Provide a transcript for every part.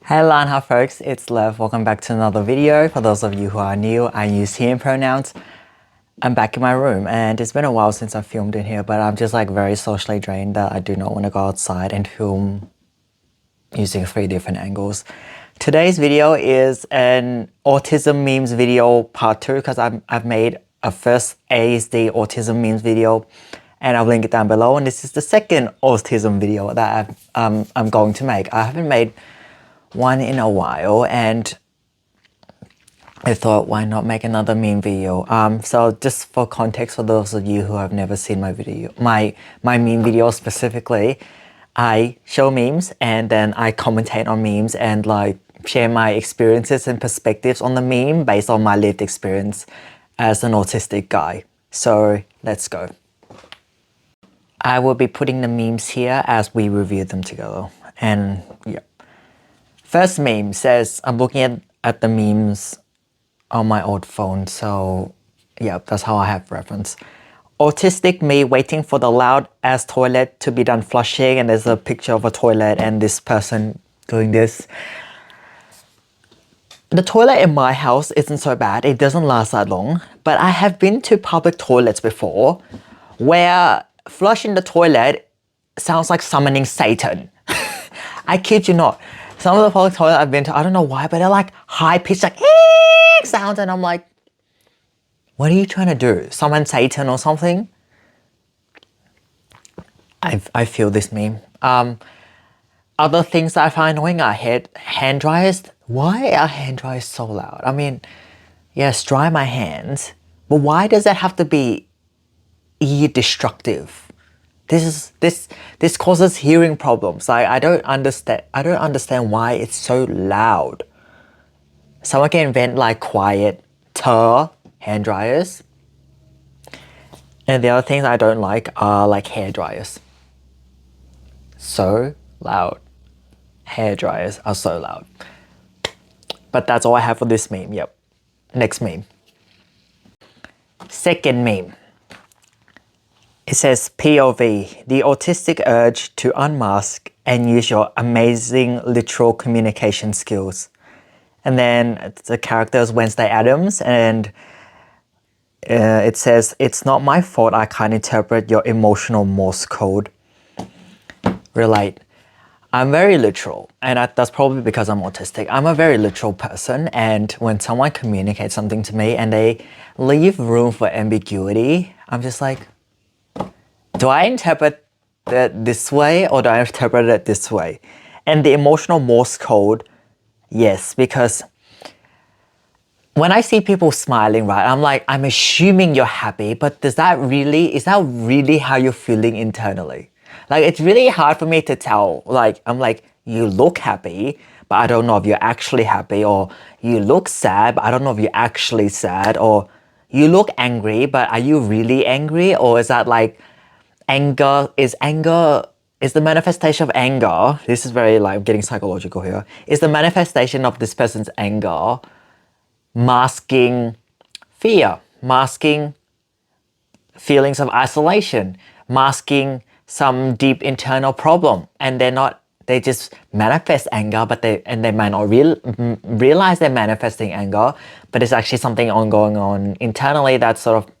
Hello and hi folks, it's Lev. Welcome back to another video. For those of you who are new, I use he and pronouns. I'm back in my room and it's been a while since I filmed in here, but I'm just like very socially drained that I do not want to go outside and film using 3 different angles. Today's video is an autism memes video part 2 because I've made a first ASD autism memes video and I'll link it down below, and this is the second autism video that I'm going to make. I haven't made one in a while and I thought, why not make another meme video? So just for context, for those of you who have never seen my video, my meme video specifically, I show memes and then I commentate on memes and like share my experiences and perspectives on the meme based on my lived experience as an autistic guy. So let's go. I will be putting the memes here as we review them together. And yeah. First meme says, I'm looking at the memes on my old phone, so yeah, that's how I have reference. Autistic me waiting for the loud ass toilet to be done flushing, and there's a picture of a toilet and this person doing this. The toilet in my house isn't so bad, it doesn't last that long, but I have been to public toilets before where flushing the toilet sounds like summoning Satan. I kid you not. Some of the public toilets I've been to, I don't know why, but they're like high-pitched, like sounds, and I'm like, what are you trying to do? Summon Satan or something? I feel this meme. Other things that I find annoying are hand dryers. Why are hand dryers so loud? I mean, yes, dry my hands, but why does that have to be ear destructive? This causes hearing problems. I don't understand why it's so loud. Someone can invent like quieter hand dryers. And the other things I don't like are like hair dryers. So loud. Hair dryers are so loud. But that's all I have for this meme. Yep. Next meme. Second meme. It says POV, the autistic urge to unmask and use your amazing literal communication skills. And then the character is Wednesday Addams, and it says, it's not my fault I can't interpret your emotional Morse code. Relate. I'm very literal, and that's probably because I'm autistic. I'm a very literal person, and when someone communicates something to me and they leave room for ambiguity, I'm just like, do I interpret it this way or do I interpret it this way? And the emotional Morse code, yes, because when I see people smiling, right, I'm like, I'm assuming you're happy, but is that really how you're feeling internally? Like, it's really hard for me to tell. Like, I'm like, you look happy, but I don't know if you're actually happy, or you look sad, but I don't know if you're actually sad, or you look angry, but are you really angry? Or is that like, anger is the manifestation of anger. This is very like getting psychological here. Is the manifestation of this person's anger masking fear, masking feelings of isolation, masking some deep internal problem, and they just manifest anger, but they might not realize they're manifesting anger, but it's actually something going on internally that's sort of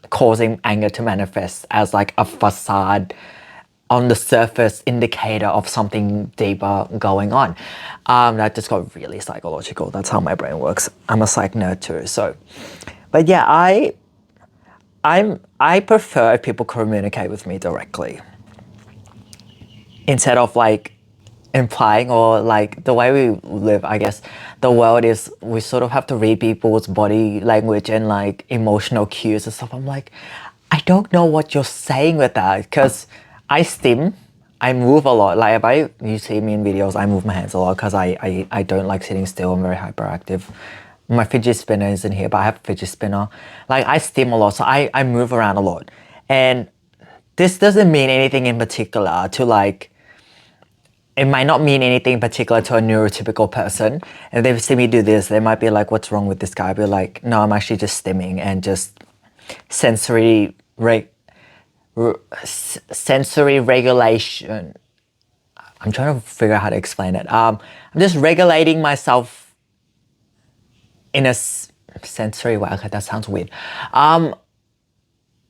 causing anger to manifest as like a facade on the surface indicator of something deeper going on. That just got really psychological. That's how my brain works. I'm a psych nerd too. So, but yeah, I prefer if people communicate with me directly instead of like implying, or like the way we live, I guess the world is, we sort of have to read people's body language and like emotional cues and stuff. I'm like, I don't know what you're saying with that, because I stim, I move a lot. Like you see me in videos, I move my hands a lot because I don't like sitting still. I'm very hyperactive. My fidget spinner isn't here, but I have a fidget spinner. Like, I stim a lot, so I move around a lot. And this doesn't mean anything in particular to like, it might not mean anything in particular to a neurotypical person. If they see me do this, they might be like, what's wrong with this guy? I'll be like, no, I'm actually just stimming and just sensory regulation. I'm trying to figure out how to explain it. I'm just regulating myself in a sensory way. Okay, that sounds weird.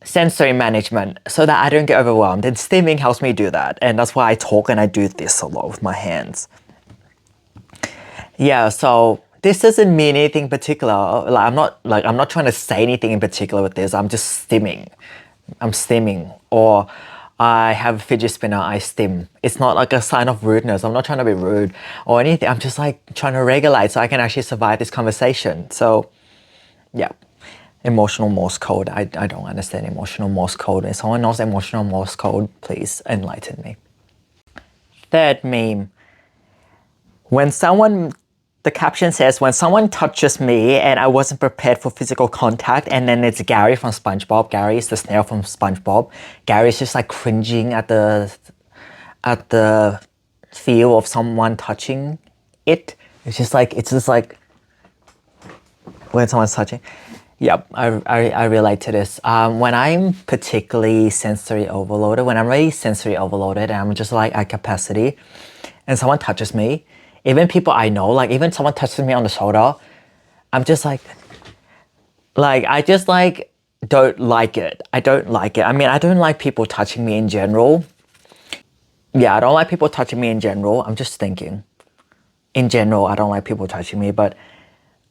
Sensory management so that I don't get overwhelmed. And stimming helps me do that. And that's why I talk and I do this a lot with my hands. Yeah, so this doesn't mean anything particular. I'm not trying to say anything in particular with this. I'm just stimming. I'm stimming. Or I have a fidget spinner, I stim. It's not like a sign of rudeness. I'm not trying to be rude or anything. I'm just like trying to regulate so I can actually survive this conversation. So yeah. Emotional Morse code. I don't understand emotional Morse code. If someone knows emotional Morse code, please enlighten me. Third meme. The caption says, when someone touches me and I wasn't prepared for physical contact, and then it's Gary from SpongeBob. Gary is the snail from SpongeBob. Gary's just like cringing at the feel of someone touching it. It's just like when someone's touching. Yep, I relate to this. When I'm particularly sensory overloaded, when I'm really sensory overloaded and I'm just like at capacity and someone touches me, even people I know, like even someone touches me on the shoulder, I'm just like I just like don't like it. I don't like it. I mean, I don't like people touching me in general. Yeah, I don't like people touching me in general. I'm just thinking. In general, I don't like people touching me, but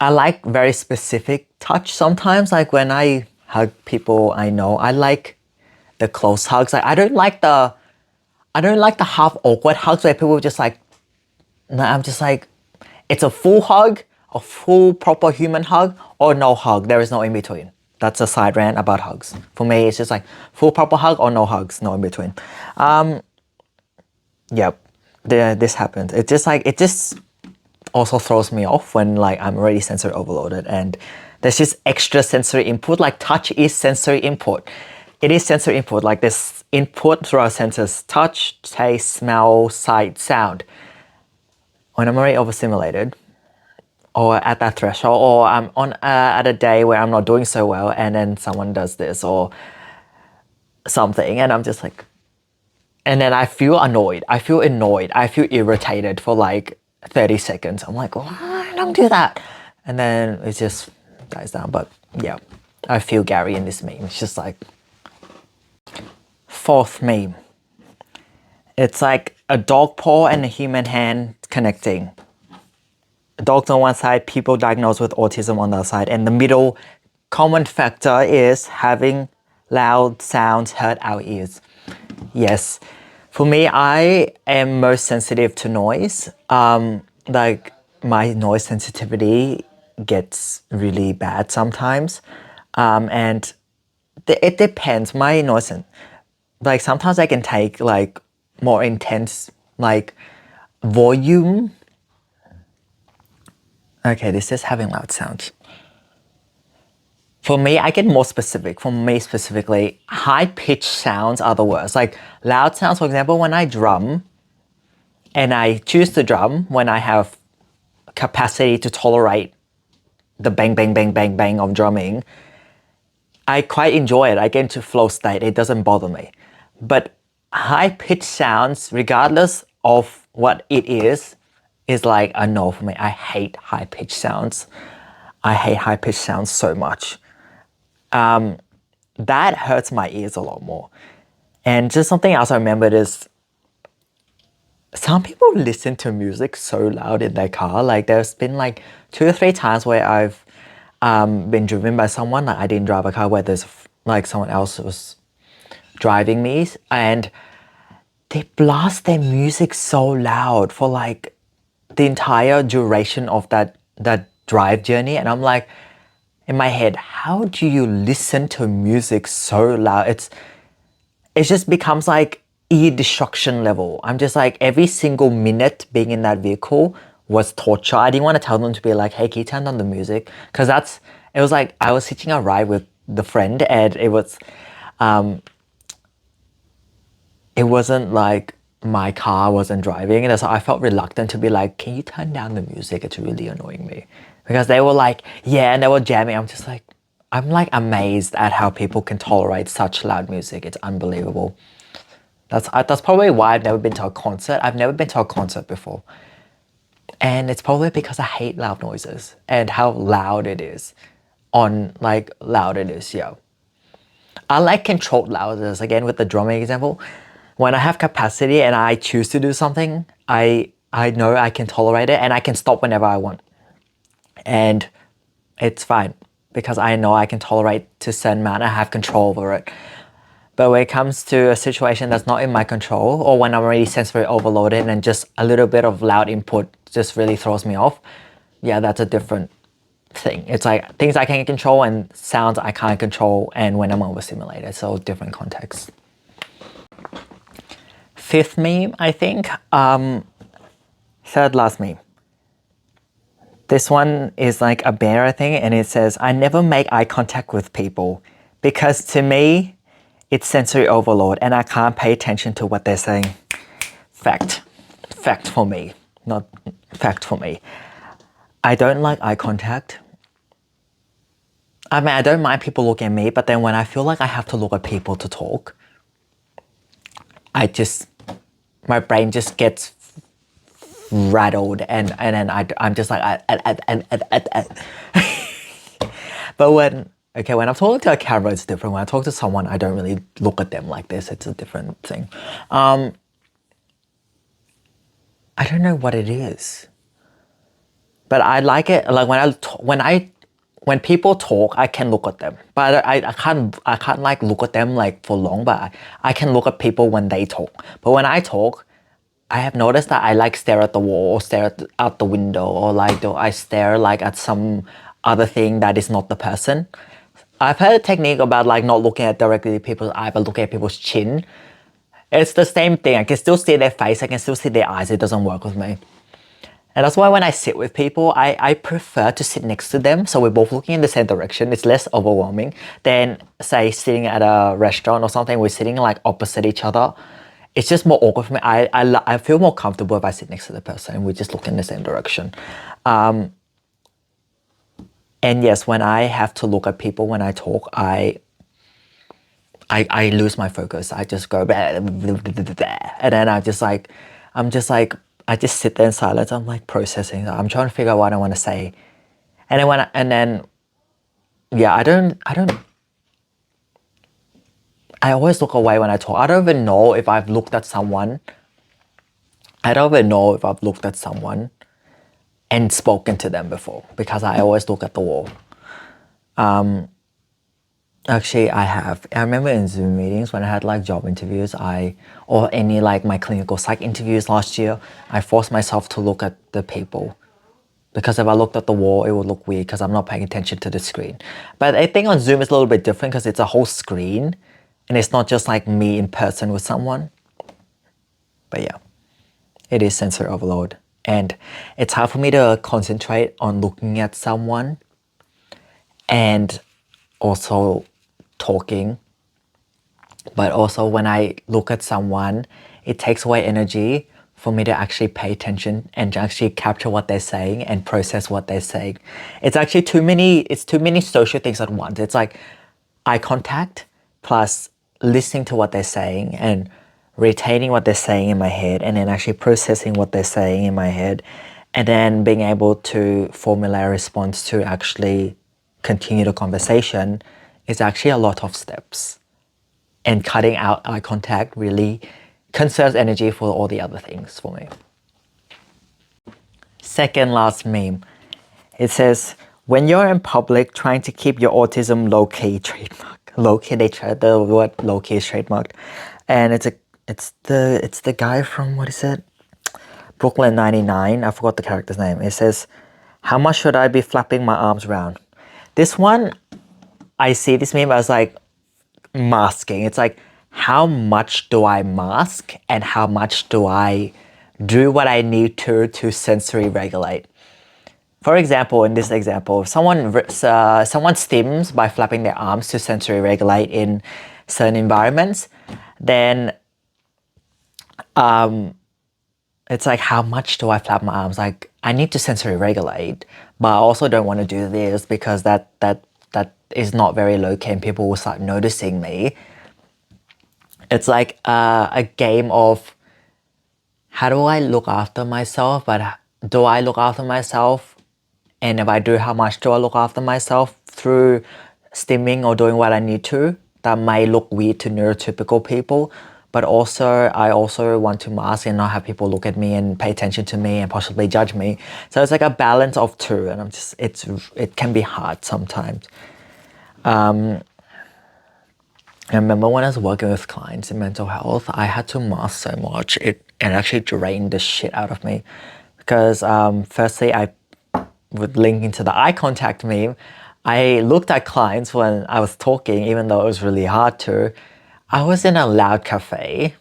I like very specific touch sometimes. Like when I hug people I know, I like the close hugs. Like I don't like the half awkward hugs where people just like, no, I'm just like, it's a full hug, a full proper human hug, or no hug. There is no in between. That's a side rant about hugs. For me, it's just like full proper hug or no hugs, no in between. Yep, this happens. It just also throws me off when like I'm already sensory overloaded and there's just extra sensory input. Like touch is sensory input. It is sensory input. Like this input through our senses: touch, taste, smell, sight, sound. When I'm already overstimulated, or at that threshold, or I'm on at a day where I'm not doing so well, and then someone does this or something, and I'm just like, and then I feel annoyed. I feel annoyed. I feel irritated for like 30 seconds. I'm like, why don't do that? And then it just dies down. But yeah, I feel Gary in this meme. It's just like, fourth meme. It's like a dog paw and a human hand connecting. Dogs on one side, people diagnosed with autism on the other side. And the middle common factor is having loud sounds hurt our ears. Yes. For me, I am most sensitive to noise. Like my noise sensitivity gets really bad sometimes. And it depends. My noise, like sometimes I can take like more intense like volume. Okay, this is having loud sounds. For me, I get more specific. For me specifically, high-pitched sounds are the worst. Like loud sounds, for example, when I drum, and I choose to drum when I have capacity to tolerate the bang, bang, bang, bang, bang of drumming, I quite enjoy it. I get into flow state. It doesn't bother me. But high-pitched sounds, regardless of what it is like a no for me. I hate high-pitched sounds. I hate high-pitched sounds so much. That hurts my ears a lot more. And just something else I remembered is some people listen to music so loud in their car. Like there's been like 2 or 3 times where I've been driven by someone. Like I didn't drive a car where there's like someone else was driving me, and they blast their music so loud for like the entire duration of that drive journey. And I'm like, in my head, how do you listen to music so loud? It just becomes like ear destruction level. I'm just like, every single minute being in that vehicle was torture. I didn't want to tell them to be like, hey, can you turn on the music? Because it was like, I was hitching a ride with the friend, and it wasn't like my car wasn't driving. And so I felt reluctant to be like, can you turn down the music? It's really annoying me. Because they were like, yeah, and they were jamming. I'm like amazed at how people can tolerate such loud music. It's unbelievable. That's probably why I've never been to a concert. I've never been to a concert before. And it's probably because I hate loud noises and how loud it is. Loud it is, yeah. I like controlled loudness. Again, with the drumming example, when I have capacity and I choose to do something, I know I can tolerate it and I can stop whenever I want. And it's fine because I know I can tolerate to a certain amount. I have control over it. But when it comes to a situation that's not in my control, or when I'm already sensory overloaded and just a little bit of loud input just really throws me off, yeah, that's a different thing. It's like things I can control and sounds I can't control, and when I'm overstimulated, so different context. Fifth meme, I think. Third last meme. This one is like a bear, I think, and it says, I never make eye contact with people because to me, it's sensory overload and I can't pay attention to what they're saying. Fact. Fact for me. Not fact for me. I don't like eye contact. I mean, I don't mind people looking at me, but then when I feel like I have to look at people to talk, my brain just gets rattled and then I'm just like, But when I'm talking to a camera, it's different. When I talk to someone, I don't really look at them like this. It's a different thing. I don't know what it is, but I like it. Like when people talk, I can look at them, but I can't like look at them like for long. But I can look at people when they talk. But when I talk, I have noticed that I like stare at the wall or stare out the window, or like I stare like at some other thing that is not the person. I've heard a technique about like not looking at directly people's eye, but looking at people's chin. It's the same thing. I can still see their face. I can still see their eyes. It doesn't work with me. And that's why when I sit with people, I prefer to sit next to them. So we're both looking in the same direction. It's less overwhelming than say sitting at a restaurant or something. We're sitting like opposite each other. It's just more awkward for me. I feel more comfortable if I sit next to the person and we just look in the same direction. And yes, when I have to look at people when I talk, I lose my focus. I just go, and then I just sit there in silence. I'm like processing. I'm trying to figure out what I want to say. And then I always look away when I talk. I don't even know if I've looked at someone. And spoken to them before because I always look at the wall. Actually, I have. I remember in Zoom meetings when I had like job interviews, or any like my clinical psych interviews last year, I forced myself to look at the people. Because if I looked at the wall, it would look weird because I'm not paying attention to the screen. But I think on Zoom it's a little bit different because it's a whole screen and it's not just like me in person with someone. But yeah, it is sensory overload. And it's hard for me to concentrate on looking at someone and also talking. But also when I look at someone, it takes away energy for me to actually pay attention and to actually capture what they're saying and process what they're saying. It's actually too many social things at once. It's like eye contact plus listening to what they're saying and retaining what they're saying in my head, and then actually processing what they're saying in my head, and then being able to formulate a response to actually continue the conversation is actually a lot of steps. And cutting out eye contact really conserves energy for all the other things for me. Second last meme. It says, when you're in public trying to keep your autism low-key trademark. Low-key, the word low-key is trademarked. And it's the guy from, what is it? Brooklyn 99. I forgot the character's name. It says, how much should I be flapping my arms around? This one, I see this meme as like masking. It's like, how much do I mask and how much do I do what I need to sensory regulate? For example, in this example, if someone stims by flapping their arms to sensory regulate in certain environments, then it's like, how much do I flap my arms? Like, I need to sensory regulate, but I also don't want to do this because that is not very low-key and people will start noticing me. It's like a game of how do I look after myself, but do I look after myself? And if I do, how much do I look after myself through stimming or doing what I need to? That might look weird to neurotypical people, but also I also want to mask and not have people look at me and pay attention to me and possibly judge me. So it's like a balance of two, and it can be hard sometimes. I remember when I was working with clients in mental health, I had to mask so much. It actually drained the shit out of me because firstly, I would link into the eye contact meme. I looked at clients when I was talking, even though it was really hard to. I was in a loud cafe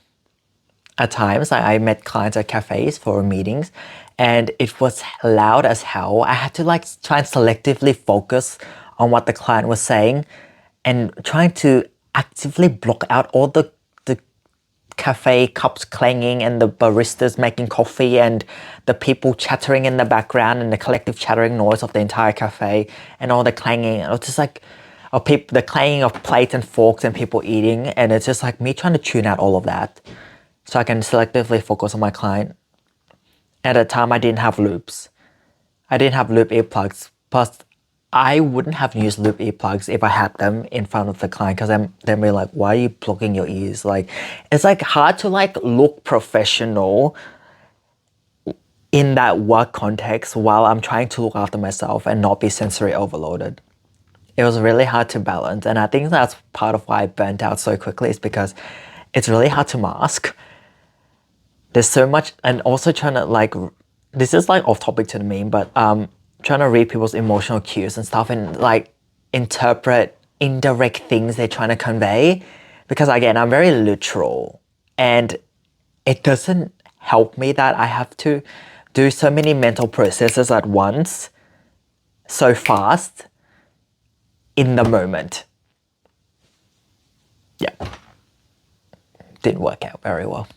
at times. I met clients at cafes for meetings, and it was loud as hell. I had to like try and selectively focus on what the client was saying and trying to actively block out all the cafe cups clanging and the baristas making coffee and the people chattering in the background and the collective chattering noise of the entire cafe and all the clanging. It was just like the clanging of plates and forks and people eating, and it's just like me trying to tune out all of that so I can selectively focus on my client. At the time, I didn't have loops. I didn't have loop earplugs. Plus, I wouldn't have used loop earplugs if I had them in front of the client, because they'd be like, why are you blocking your ears? Like, it's like hard to like look professional in that work context while I'm trying to look after myself and not be sensory overloaded. It was really hard to balance, and I think that's part of why I burnt out so quickly, is because it's really hard to mask. There's so much, and also trying to like, this is like off topic to the meme, but trying to read people's emotional cues and stuff and like interpret indirect things they're trying to convey. Because again, I'm very literal, and it doesn't help me that I have to do so many mental processes at once, so fast, in the moment. Yeah. Didn't work out very well.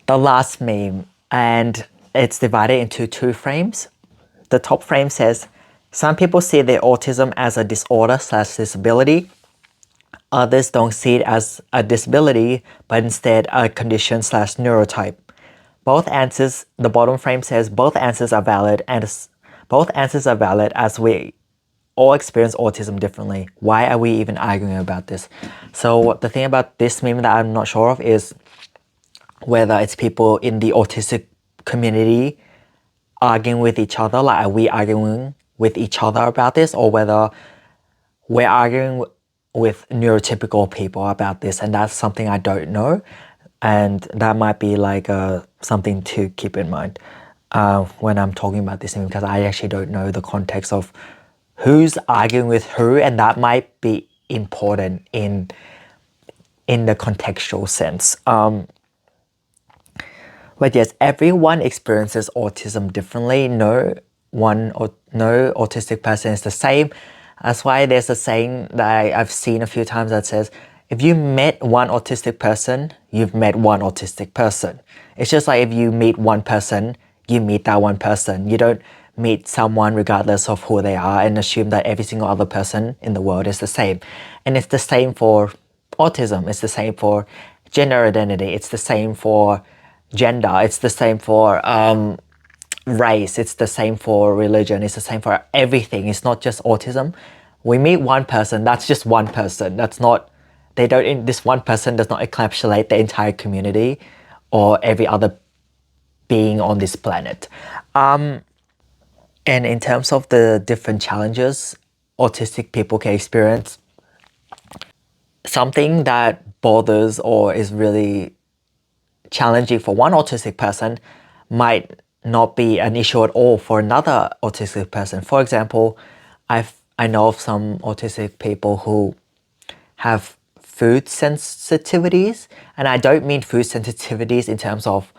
The last meme, and it's divided into two frames. The top frame says, some people see their autism as a disorder/disability. Others don't see it as a disability, but instead a condition/neurotype. Both answers, the bottom frame says, both answers are valid, and both answers are valid as we all experience autism differently. Why are we even arguing about this? So the thing about this meme that I'm not sure of is whether it's people in the autistic community arguing with each other, like are we arguing with each other about this, or whether we're arguing with neurotypical people about this, and that's something I don't know, and that might be like something to keep in mind when I'm talking about this thing, because I actually don't know the context of who's arguing with who, and that might be important in the contextual sense. But yes, everyone experiences autism differently. No autistic person is the same. That's why there's a saying that I've seen a few times that says, if you met one autistic person, you've met one autistic person. It's just like if you meet one person, you meet that one person. You don't meet someone regardless of who they are and assume that every single other person in the world is the same. And it's the same for autism. It's the same for gender identity. It's the same for gender. It's the same for race. It's the same for religion. It's the same for everything. It's not just autism. We meet one person. That's just one person. That's not, this one person does not encapsulate the entire community or every other being on this planet. And in terms of the different challenges autistic people can experience, something that bothers or is really challenging for one autistic person might not be an issue at all for another autistic person. For example, I know of some autistic people who have food sensitivities, and I don't mean food sensitivities in terms of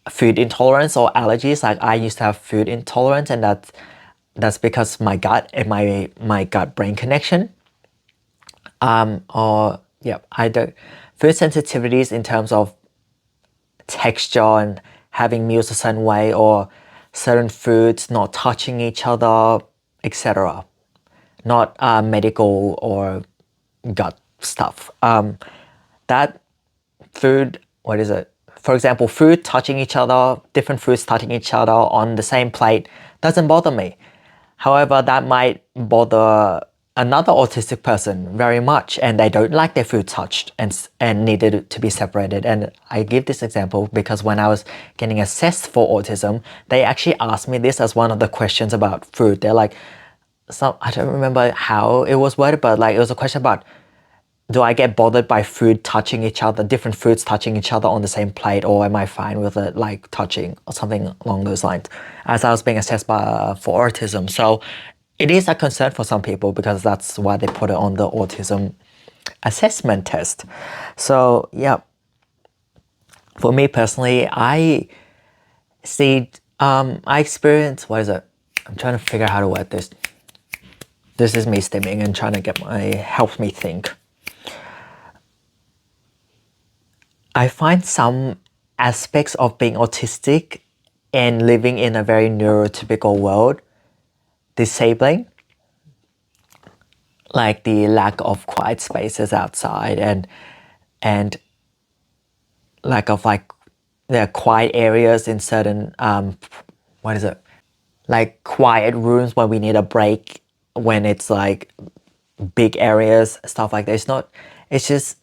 food intolerance or allergies. Like I used to have food intolerance, and that's because my gut and my gut-brain connection. Or yeah, I don't food sensitivities in terms of texture and having meals a certain way, or certain foods not touching each other, etc. Not medical or gut stuff. That food, what is it? For example, food touching each other, different foods touching each other on the same plate doesn't bother me. However, that might bother another autistic person very much, and they don't like their food touched and needed to be separated. And I give this example because when I was getting assessed for autism, they actually asked me this as one of the questions about food. They're like, I don't remember how it was worded, but like it was a question about, do I get bothered by food touching each other, different foods touching each other on the same plate, or am I fine with it like touching or something along those lines, as I was being assessed for autism. So it is a concern for some people because that's why they put it on the autism assessment test. So yeah, for me personally, I experience, what is it? I'm trying to figure out how to word this. This is me stimming and trying to help me think. I find some aspects of being autistic and living in a very neurotypical world disabling, like the lack of quiet spaces outside and lack of like there are quiet areas in certain what is it, like quiet rooms when we need a break, when it's like big areas, stuff like that. It's just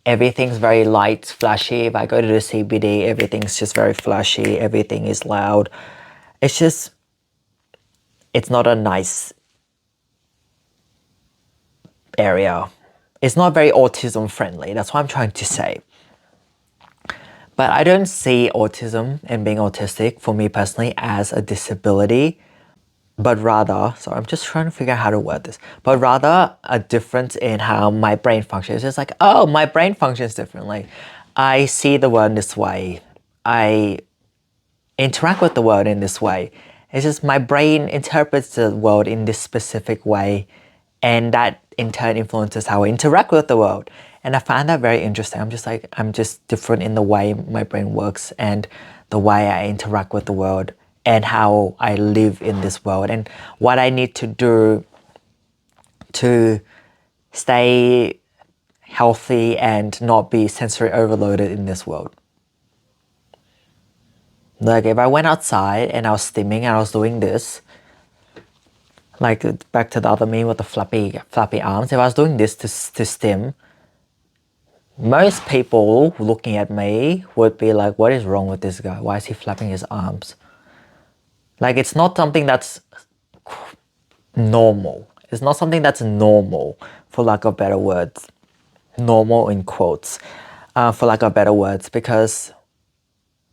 everything's very light, flashy. If I go to the CBD, everything's just very flashy, everything is loud. It's not a nice area. It's not very autism friendly. That's what I'm trying to say. But I don't see autism and being autistic, for me personally, as a disability, but rather, so I'm just trying to figure out how to word this, but rather a difference in how my brain functions. It's like, oh, my brain functions differently. I see the world in this way. I interact with the world in this way. It's just my brain interprets the world in this specific way, and that in turn influences how I interact with the world. And I find that very interesting. I'm just different in the way my brain works and the way I interact with the world and how I live in this world and what I need to do to stay healthy and not be sensory overloaded in this world. Like if I went outside and I was stimming and I was doing this, like back to the other meme with the flappy arms, if I was doing this to stim, most people looking at me would be like, what is wrong with this guy? Why is he flapping his arms? Like it's not something that's normal. It's not something that's normal, for lack of better words. Normal in quotes, for lack of better words, because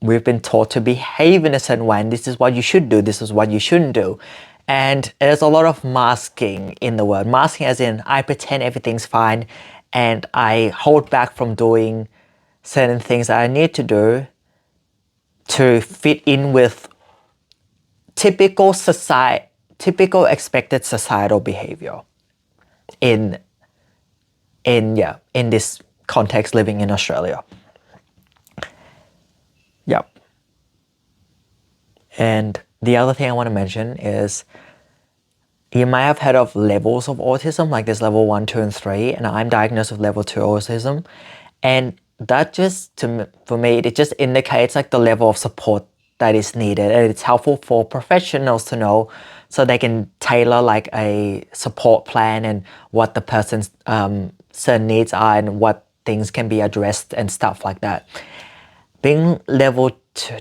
we've been taught to behave in a certain way, and this is what you should do, this is what you shouldn't do. And there's a lot of masking in the word. Masking as in, I pretend everything's fine and I hold back from doing certain things that I need to do to fit in with typical expected societal behavior in this context, living in Australia. Yep. And the other thing I want to mention is, you might have heard of levels of autism, like there's level 1, 2, and 3, and I'm diagnosed with level 2 autism. And that for me, it just indicates like the level of support that is needed. And it's helpful for professionals to know so they can tailor like a support plan and what the person's certain needs are and what things can be addressed and stuff like that. Being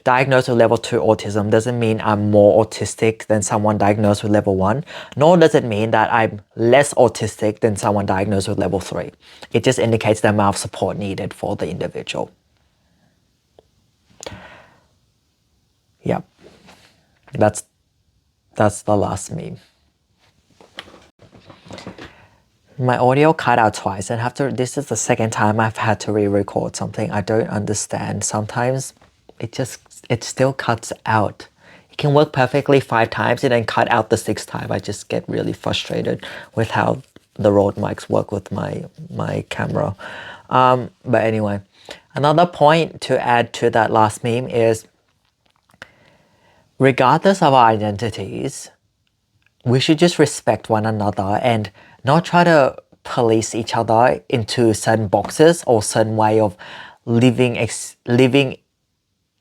diagnosed with level 2 autism doesn't mean I'm more autistic than someone diagnosed with level 1, nor does it mean that I'm less autistic than someone diagnosed with level 3. It just indicates the amount of support needed for the individual. Yep. That's the last meme. My audio cut out twice, and this is the second time I've had to re-record something. I don't understand. Sometimes it still cuts out. It can work perfectly 5 times and then cut out the 6th time. I just get really frustrated with how the Rode mics work with my camera. But anyway, another point to add to that last meme is, regardless of our identities, we should just respect one another and not try to police each other into certain boxes or certain way of living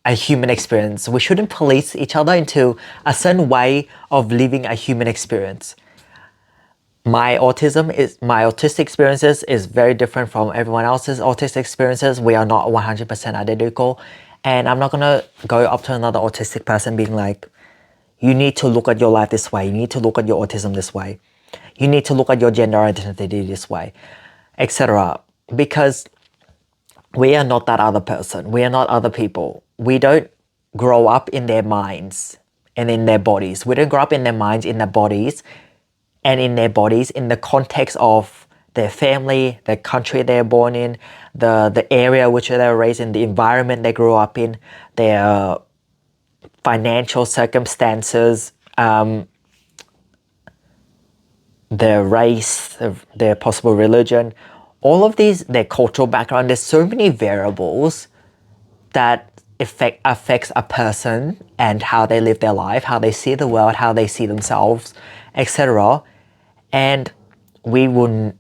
a human experience. We shouldn't police each other into a certain way of living a human experience. My autistic experiences is very different from everyone else's autistic experiences. We are not 100% identical. And I'm not gonna go up to another autistic person being like, you need to look at your life this way. You need to look at your autism this way. You need to look at your gender identity this way, etc. Because we are not that other person. We are not other people. We don't grow up in their minds and in their bodies. We don't grow up in their minds, in their bodies, and in their bodies in the context of their family, the country they're born in, the area which they were raised in, the environment they grew up in, their financial circumstances, their race, their possible religion, all of these, their cultural background. There's so many variables that affects a person and how they live their life, how they see the world, how they see themselves, etc. And we will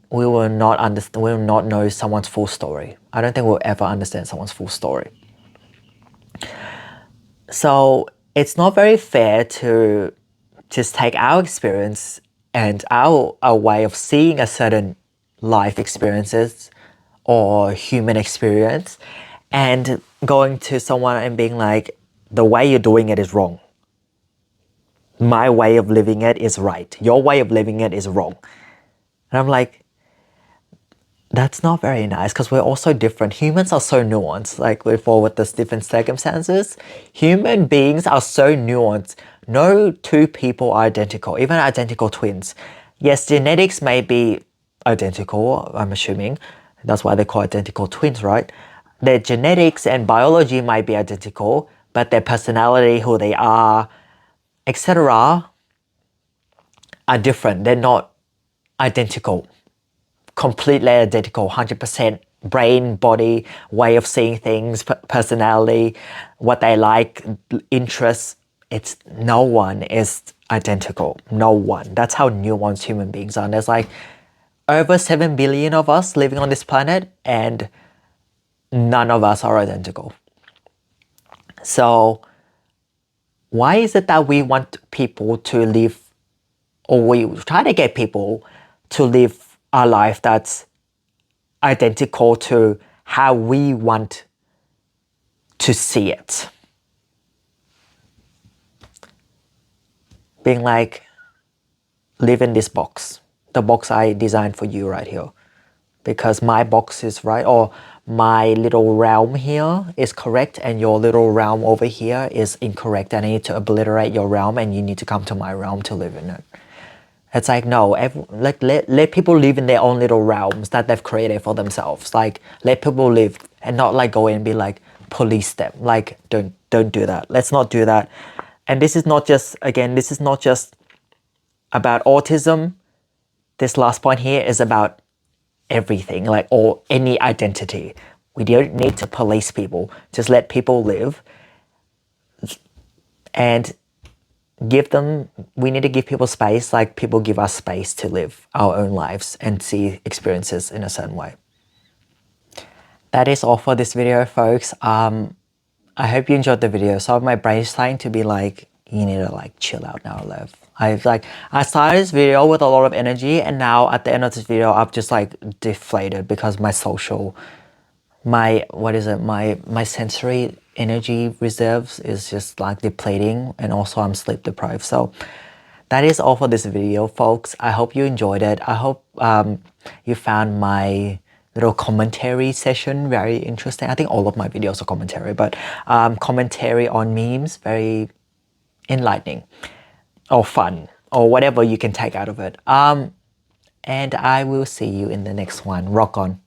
not understand. We will not know someone's full story. I don't think we'll ever understand someone's full story. So it's not very fair to just take our experience and our way of seeing a certain life experiences or human experience and going to someone and being like, the way you're doing it is wrong. My way of living it is right. Your way of living it is wrong. And I'm like, that's not very nice, because we're all so different. Humans are so nuanced, like before with the different circumstances. Human beings are so nuanced. No two people are identical, even identical twins. Yes, genetics may be identical, I'm assuming. That's why they call identical twins, right? Their genetics and biology might be identical, but their personality, who they are, etc. are different. They're not identical. Completely identical, 100% brain, body, way of seeing things, personality, what they like, interests. No one is identical. No one. That's how nuanced human beings are. And there's like over 7 billion of us living on this planet, and none of us are identical. So why is it that we want people to live, or we try to get people to live a life that's identical to how we want to see it? Being like, live in this box, the box I designed for you right here, because my box is right, or my little realm here is correct and your little realm over here is incorrect, and I need to obliterate your realm and you need to come to my realm to live in it. It's like, no, let people live in their own little realms that they've created for themselves. Like, let people live, and not like go in and be like, police them. Like, don't do that. Let's not do that. And this is not just, again, this is not just about autism. This last point here is about everything, like, or any identity. We don't need to police people. Just let people live, and we need to give people space, like people give us space to live our own lives and see experiences in a certain way. That is all for this video, folks. I hope you enjoyed the video. So my brain is starting to be like, you need to like chill out now, Lev. I started this video with a lot of energy, and now at the end of this video, I've just like deflated because my sensory energy reserves is just like depleting, and also I'm sleep deprived. So that is all for this video, folks. I hope you enjoyed it. I hope you found my little commentary session very interesting. I think all of my videos are commentary, but commentary on memes, very enlightening or fun or whatever you can take out of it. And I will see you in the next one. Rock on.